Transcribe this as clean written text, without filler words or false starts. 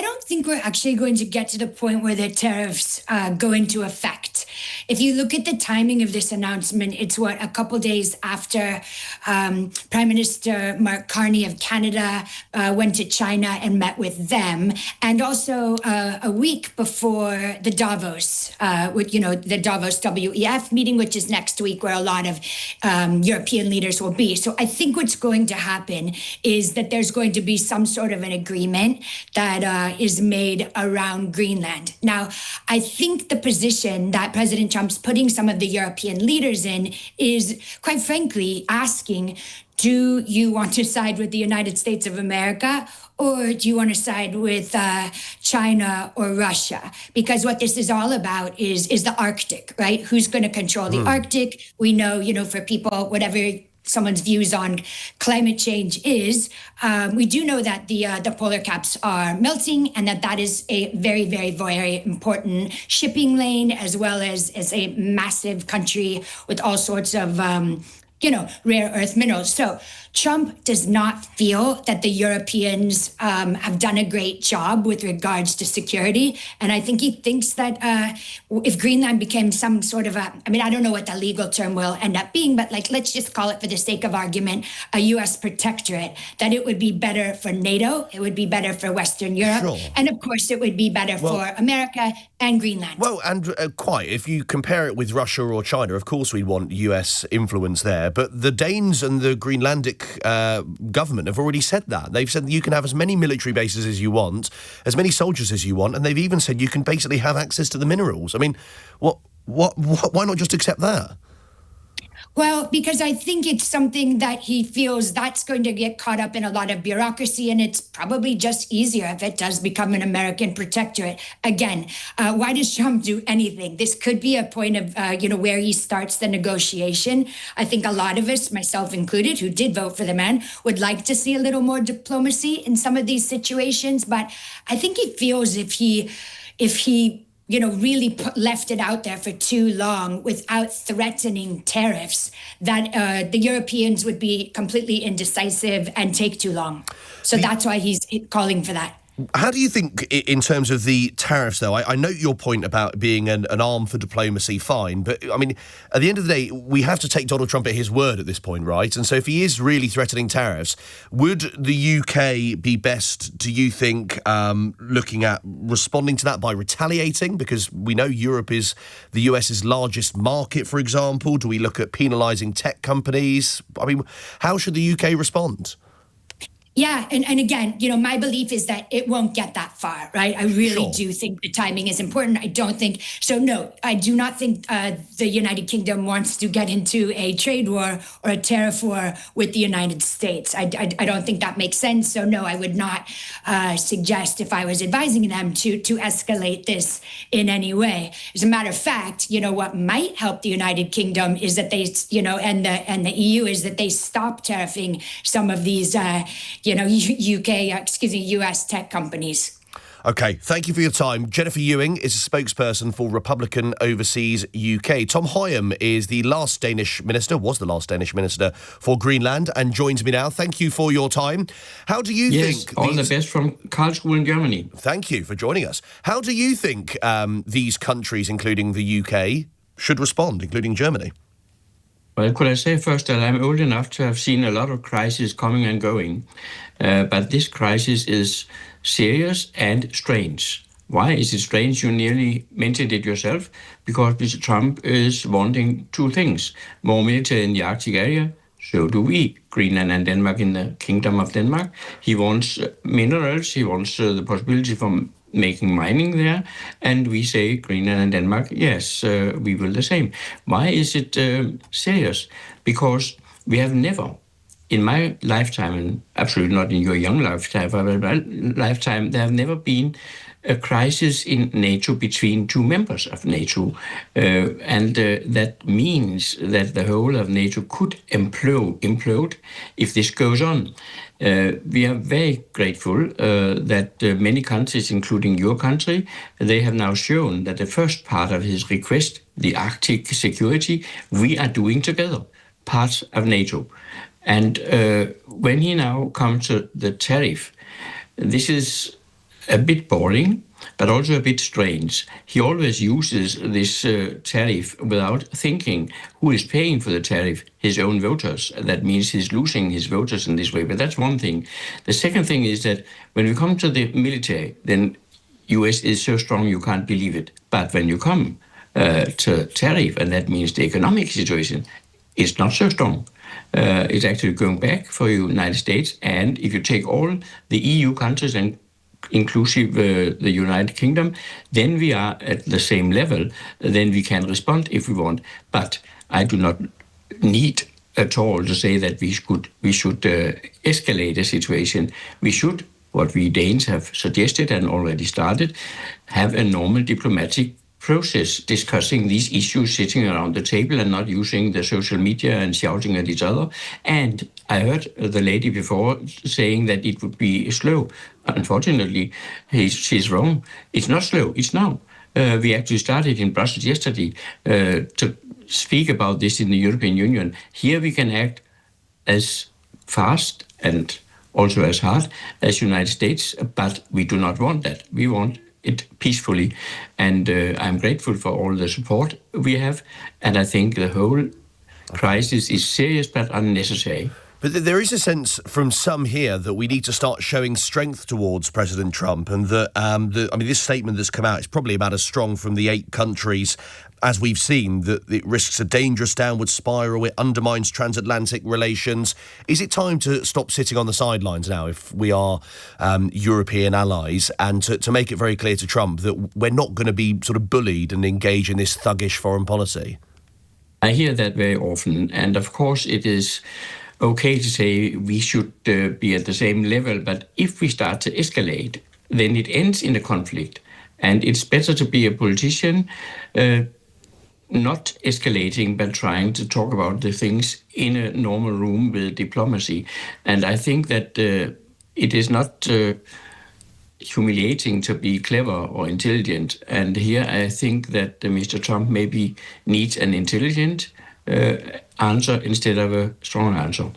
don't think we're actually going to get to the point where the tariffs go into effect. If you look at the timing of this announcement, it's a couple days after Prime Minister Mark Carney of Canada went to China and met with them, and also a week before the Davos, the Davos WEF meeting, which is next week, where a lot of European leaders will be. So I think what's going to happen is that there's going to be some sort of an agreement that is made around Greenland. Now, I think the position that President Trump's putting some of the European leaders in is, quite frankly, asking, do you want to side with the United States of America, or do you want to side with China or Russia? Because what this is all about is the Arctic, right? Who's going to control the Arctic? We know, for people, whatever someone's views on climate change is, we do know that the polar caps are melting, and that is a very, very, very important shipping lane, as well as a massive country with all sorts of rare earth minerals. So Trump does not feel that the Europeans have done a great job with regards to security. And I think he thinks that if Greenland became some sort of I don't know what the legal term will end up being, but let's just call it, for the sake of argument, a U.S. protectorate, that it would be better for NATO, it would be better for Western Europe, sure, and of course it would be better for America and Greenland. Well, and if you compare it with Russia or China, of course we want US influence there, but the Danes and the Greenlandic government have already said that. They've said that you can have as many military bases as you want, as many soldiers as you want, and they've even said you can basically have access to the minerals. I mean, why not just accept that? Well, because I think it's something that he feels that's going to get caught up in a lot of bureaucracy, and it's probably just easier if it does become an American protectorate. Again, why does Trump do anything? This could be a point of, where he starts the negotiation. I think a lot of us, myself included, who did vote for the man, would like to see a little more diplomacy in some of these situations. But I think he feels if he really left it out there for too long without threatening tariffs, that the Europeans would be completely indecisive and take too long. So that's why he's calling for that. How do you think, in terms of the tariffs, though, I note your point about being an arm for diplomacy, fine, but, I mean, at the end of the day, we have to take Donald Trump at his word at this point, right? And so if he is really threatening tariffs, would the UK be best, do you think, looking at responding to that by retaliating? Because we know Europe is the US's largest market, for example. Do we look at penalising tech companies? I mean, how should the UK respond? Yeah, and again, my belief is that it won't get that far, right? I really do think the timing is important. I don't think so. No, I do not think the United Kingdom wants to get into a trade war or a tariff war with the United States. I don't think that makes sense. So no, I would not suggest, if I was advising them, to escalate this in any way. As a matter of fact, what might help the United Kingdom is that they, and the EU, is that they stop tariffing some of these US tech companies. OK, thank you for your time. Jennifer Ewing is a spokesperson for Republican Overseas UK. Tom Høyen is the last Danish minister, was the last Danish minister for Greenland, and joins me now. Thank you for your time. How do you think... all the best from Karlsruhe in Germany. Thank you for joining us. How do you think these countries, including the UK, should respond, including Germany? Well, could I say first that I'm old enough to have seen a lot of crises coming and going, but this crisis is serious and strange. Why is it strange? You nearly mentioned it yourself, because Mr. Trump is wanting two things: more military in the Arctic area. So do we, Greenland and Denmark, in the Kingdom of Denmark. He wants minerals. He wants the possibility for making mining there, and we say, Greenland and Denmark, yes, we will the same. Why is it serious? Because we have never, in my lifetime, and absolutely not in your young lifetime, but in my lifetime, there have never been a crisis in NATO between two members of NATO. And that means that the whole of NATO could implode if this goes on. We are very grateful that many countries, including your country, they have now shown that the first part of his request, the Arctic security, we are doing together, parts of NATO. And when he now comes to the tariff, this is a bit boring, but also a bit strange. He always uses this tariff without thinking who is paying for the tariff, his own voters. That means he's losing his voters in this way, but that's one thing. The second thing is that when we come to the military, then US is so strong you can't believe it. But when you come to tariff, and that means the economic situation is not so strong. It's actually going back for the United States, and if you take all the EU countries and inclusive the United Kingdom, then we are at the same level, then we can respond if we want. But I do not need at all to say that we should escalate the situation. We should, what we Danes have suggested and already started, have a normal diplomatic process discussing these issues, sitting around the table and not using the social media and shouting at each other. And I heard the lady before saying that it would be slow. Unfortunately, she's wrong. It's not slow, it's now. We actually started in Brussels yesterday to speak about this in the European Union. Here we can act as fast and also as hard as United States, but we do not want that. We want it peacefully, and I'm grateful for all the support we have, and I think the whole crisis is serious but unnecessary. But there is a sense from some here that we need to start showing strength towards President Trump, and that this statement that's come out is probably about as strong from the 8 countries as we've seen, that it risks a dangerous downward spiral, it undermines transatlantic relations. Is it time to stop sitting on the sidelines now, if we are European allies, and to make it very clear to Trump that we're not going to be sort of bullied and engage in this thuggish foreign policy? I hear that very often, and of course it is okay to say we should be at the same level, but if we start to escalate, then it ends in a conflict. And it's better to be a politician, not escalating, but trying to talk about the things in a normal room with diplomacy. And I think that it is not humiliating to be clever or intelligent. And here I think that Mr. Trump maybe needs an intelligent answer instead of a strong answer.